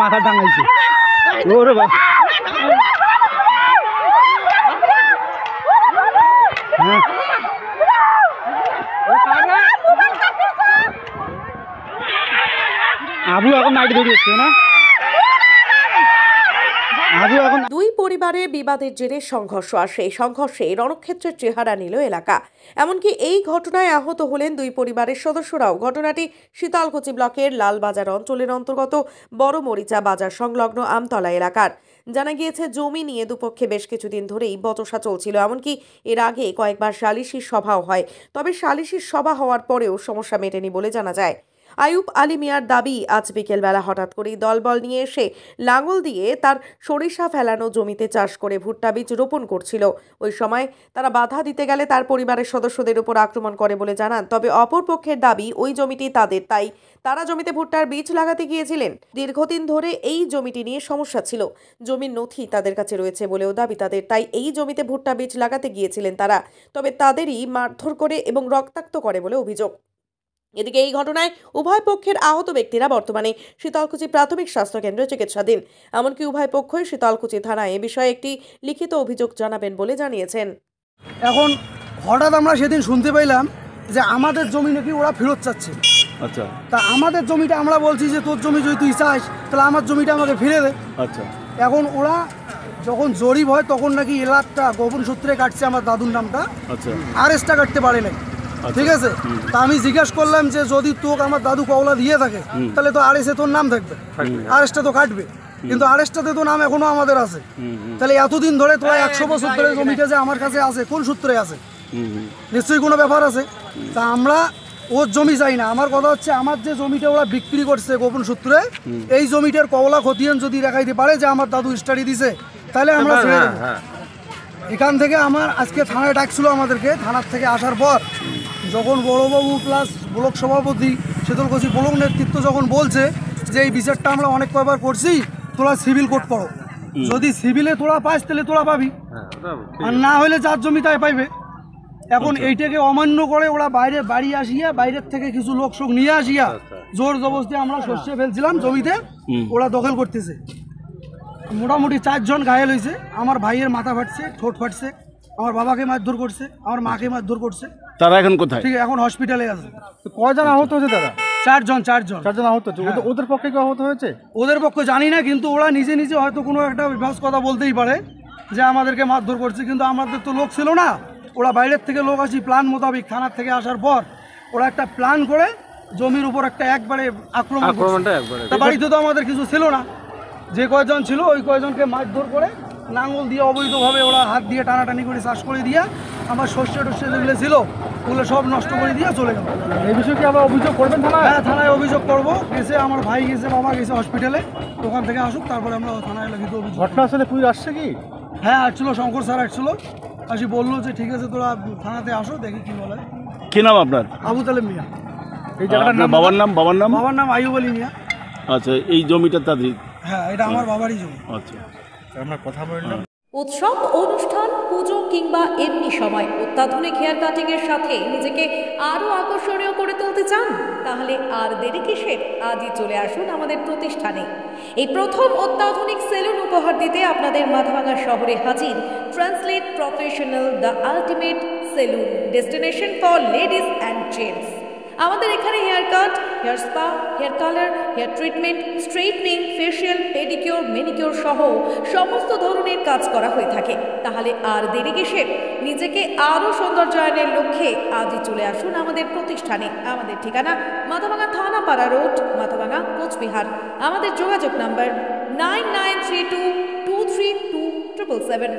মাথা টাঙাইছে ওরে বাবা আবু এখন মাটি ধরিয়েছে না দুই পরিবারের বিবাদের জেরে সংঘর্ষ আসে। এই সংঘর্ষে রণক্ষেত্রের চেহারা নিল এলাকা। এমনকি এই ঘটনায় আহত হলেন দুই পরিবারের সদস্যরাও। ঘটনাটি শীতলকুচি ব্লকের লালবাজার অঞ্চলের অন্তর্গত বড় মরিচা বাজার সংলগ্ন আমতলা এলাকার। জানা গিয়েছে জমি নিয়ে দুপক্ষে বেশ কিছুদিন ধরেই বচসা চলছিল। এমনকি এর আগে কয়েকবার সালিশি সভাও হয়। তবে সালিশি সভা হওয়ার পরেও সমস্যা মেটেনি বলে জানা যায়। আইয়ুব আলী মিয়ার দাবি, আজ বিকেলবেলা হঠাৎ করেই দলবল নিয়ে এসে লাঙল দিয়ে তার সরিষা ফেলানো জমিতে চাষ করে ভুট্টা বীজ রোপণ করছিল। ওই সময় তারা বাধা দিতে গেলে তার পরিবারের সদস্যদের উপর আক্রমণ করে বলে জানান। তবে অপর পক্ষের দাবি, ওই জমিটি তাদের, তাই তারা জমিতে ভুট্টার বীজ লাগাতে গিয়েছিলেন। দীর্ঘদিন ধরে এই জমিটি নিয়ে সমস্যা ছিল। জমির নথি তাদের কাছে রয়েছে বলেও দাবি তাদের, তাই এই জমিতে ভুট্টা বীজ লাগাতে গিয়েছিলেন তারা। তবে তাদেরই মারধর করে এবং রক্তাক্ত করে বলে অভিযোগ। এদিকে এই ঘটনায় উভয় পক্ষের আহত ব্যক্তিরা বর্তমানে শীতলকুচি প্রাথমিক স্বাস্থ্য কেন্দ্রে চিকিৎসাধীন। এমনকি উভয় পক্ষই শীতলকুচি থানায় এ বিষয়ে একটি লিখিত অভিযোগ জানাবেন বলে জানিয়েছেন। এখন হঠাৎ আমরা সেদিন শুনতে পেলাম যে আমাদের জমি নাকি ওরা ফেরত চাচ্ছে। আচ্ছা, তা আমাদের জমিটা আমরা বলছি যে তোর জমি যদি তুই চাস তাহলে আমার জমিটা আমাকে ফিরে দে। আচ্ছা, এখন ওরা যখন জরিপ হয় তখন নাকি এলাকটা গোপন সূত্রে কাটছে আমার দাদুর নামটা, আচ্ছা, আরেস্টটা কাটতে পারে নাই। ঠিক আছে, তা আমি জিজ্ঞেস করলাম যে যদি তোকে আমার দাদু কওলা দিয়ে থাকে তাহলে তো আরেসে তোর নাম থাকবে, আরেসটা তো কাটবে, কিন্তু আরেসটাতে তো নাম এখনো আমাদের আছে। তাহলে এতদিন ধরে তোরা 100 বছর ধরে জমিটা যে আমার কাছে আছে কোন সূত্রে আছে? নিশ্চয়ই কোনো ব্যাপার আছে। তা আমরা ওর জমি চাই না। আমার কথা হচ্ছে আমার যে জমিটা ওরা বিক্রি করছে গোপন সূত্রে, এই জমিটার কওলা খতিয়ান যদি দেখাইতে পারে যে আমার দাদু স্টাডি দিছে তাহলে আমরা ছেড়ে দেবো। এখান থেকে আমার আজকে থানায় ডাকছিল আমাদেরকে। থানার থেকে আসার পর যখন বড়বাবু প্লাস ব্লক সভাপতি শীতলকুচি ব্লক নেতৃত্ব যখন বলছে যে এই বিচারটা আমরা অনেক কয়বার করছি, তোরা সিভিল কোর্ট করো, যদি সিভিলে তোরা পাস তাহলে তোরা পাবি, আর না হলে যার জমি তাই পাইবে। এখন এইটাকে অমান্য করে ওরা বাইরে বাড়ি আসিয়া বাইরের থেকে কিছু লোক শোক নিয়ে আসিয়া জোর জবরদস্তি আমরা শস্য ফেলছিলাম জমিতে, ওরা দখল করতেছে। মোটামুটি 4 জন ঘায়েল হয়েছে। আমার ভাইয়ের মাথা ফাটছে, ঠোঁট ফাটছে, আমার বাবাকে মারধর করছে, আমার মাকে মারধর করছে। তারা এখন কোথায়? ঠিক, এখন হসপিটালে আছে। কয়জন আহত হয়েছে দাদা? 4 জন আহত হয়েছে। ওদের পক্ষে কি আহত হয়েছে? ওদের পক্ষে জানি না, কিন্তু ওরা নিজে নিজে হয়তো কোনো একটা বিভাস কথা বলতেই পারে যে আমাদেরকে মারধর করছে, কিন্তু আমাদের তো লোক ছিল না। ওরা বাইরের থেকে লোক আসি প্ল্যান মোতাবেক থানার থেকে আসার পর ওরা একটা প্ল্যান করে জমির উপর একটা একবারে আক্রমণটা একবারে। বাড়িতে তো আমাদের কিছু ছিল না, যে কয়জন ছিল ওই কয়জনকে মারধর করে লাঙল দিয়ে অবৈধভাবে ওরা হাত দিয়ে টানাটানি করে চাষ করে দিয়ে আমার শস্য টস্য যেগুলো ছিল ওগুলো সব নষ্ট করে দিয়ে চলে গেল। এই বিষয়ে কি আবার অভিযোগ করবেন থানায়? হ্যাঁ, থানায় অভিযোগ করবো। গেছে আমার ভাই গেছে, বাবা গেছে হসপিটালে, ওখান থেকে আসুক তারপরে আমরা থানায় লিখিত অভিযোগ। ঘটনা আসলে পুলিশ আসছে কি? হ্যাঁ, আসছিল, শঙ্কর স্যার আসছিল, আসি বললো যে ঠিক আছে তোরা থানাতে আসো, দেখি কি বলে। কি নাম আপনার? আবু তালেব মিয়া। এই জায়গাটার নাম? বাবার নাম? বাবার নাম আইয়ুব আলী মিয়া। আচ্ছা, এই জমিটা তাদের? হ্যাঁ, এটা আমার বাবারই জমি। আচ্ছা, আমরা কথা বললাম। উৎসব, অনুষ্ঠান, পুজো কিংবা এমনি সময় অত্যাধুনিক হেয়ার কাটিং এর সাথে নিজেকে আরো আকর্ষণীয় করে তুলতে চান? তাহলে আর দেরি কিসের? আজই চলে আসুন আমাদের প্রতিষ্ঠানে। এই প্রথম অত্যাধুনিক সেলুন উপহার দিতে আপনাদের মাথাভাঙা শহরে হাজির translate professional, the ultimate salon, destination for ladies and gents. আমাদের এখানে hair cut, hair spa, hair colour, hair treatment, straightening, facial, pedicure, manicure সহ সমস্ত ধরনের কাজ করা হয়ে থাকে। তাহলে আর দেরি কিসের? নিজেকে আরও সৌন্দর্যায়নের লক্ষ্যে আজই চলে আসুন আমাদের প্রতিষ্ঠানে। আমাদের ঠিকানা মাথাভাঙা থানাপাড়া রোড, মাথাভাঙা, কোচবিহার। আমাদের যোগাযোগ নাম্বার 9932232777।